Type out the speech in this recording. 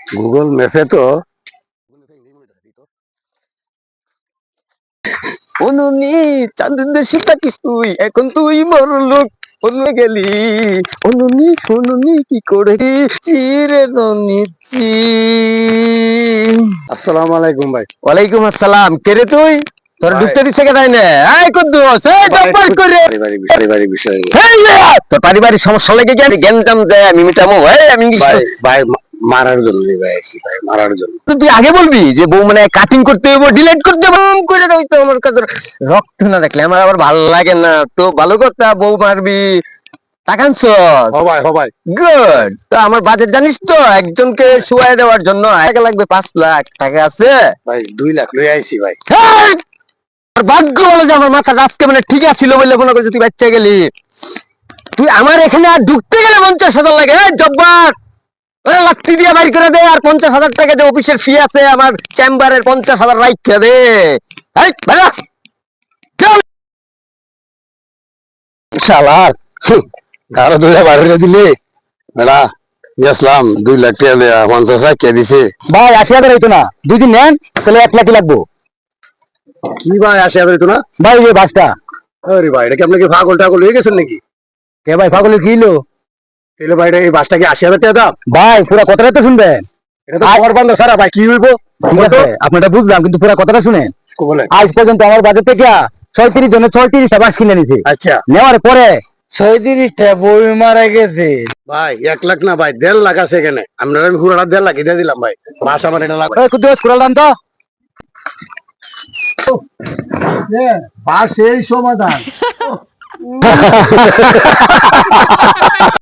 Google ম্যাপে তো অনুনি চাঁদের দেশে থাকিস তুই, এখন তুই বড় লোক বলে গেলি। অনুনি অনুনি কি করে চিরে নিচ্ছি। আসসালামু আলাইকুম ভাই। ওয়ালাইকুম আসসালাম। কে রে তুই? তোর ঢুকতে দিচ্ছে কে তাই না? এই কুদ্দুস, এই জব্বার করে পারিবারিক বিষয়। তোর পারিবারিক সমস্যা লেগে কি আমি জ্ঞানটাম দেয় আমি মিটামো? আমি ভাই ভাই মারার জন্য ভাই আইছি ভাই, মারার জন্য। তুই আগে বলবি যে বউ মানে কাটিং করতে হবে, ডিলিট করতে হবে, করে দাও তো। আমার কাছে রক্ত না দেখলে আমার আবার ভালো লাগে না। তো ভালো কথা, বউ মারবি টাকানছ হবাই হবাই গুড। তো আমার বাজেট জানিস তো, একজনকে শুয়াই দেওয়ার জন্য টাকা লাগবে 5 লাখ টাকা। আছে ভাই? 2 লাখ লই আইছি ভাই। আর ভাগ্য বলো যে আমার মাথা আজকে মানে ঠিক আছিল বলে মনে করছি তুই বাচ্চা গেলি। তুই আমার এখানে আর ঢুকতে গেলে 50,000 লাগে। এই জব্বার, লাত্তি দিয়ে বাড়ি করে দে। আর 50,000 টাকা যে অফিসের ফি আছে আমার চেম্বারের, 50,000 রাইখা দে। এই ভাইয়া চল। শালার গারো দুইটা বাড়িয়ে দিলে বেড়া। গেছিলাম 2 লাখ টাকা দেয়া, 50 রাখিয়া দিছে ভাই। 80,000 হইতো না? 2 দিন নেন তাহলে 1 লাখ লাগবো। কি ভাই 80,000 হইতো না ভাই? এই বাসটা। আরে ভাই, এটা কি আপনি কি পাগল টাগল হয়ে গেছেন নাকি? কে ভাই পাগল কি হলো? এলো ভাই, এই বাসটা কি 80,000 টাকা দাম? ভাই পুরো কথাটা তো শুনবেন। এটা তো খবর বন্ধ সারা ভাই, কি হইবো? ঠিক আছে আপনারটা বুঝলাম, কিন্তু পুরো কথাটা শুনেন। আজ পর্যন্ত আমার বাজেট থেকে 36 জনের 36টা বাস কিনে নিছে। আচ্ছা, নেওয়ার পরে 36টা বই মারা গেছে ভাই। 1 লাখ না ভাই, 1.5 লাখ আছে এখানে। আমরা পুরোটা 1.5 লাখ দিয়ে দিলাম ভাই। বাস আমার এটা লাগবে। কুদ্দুস কুড়াল দাম তো। বাস এই সমাধান।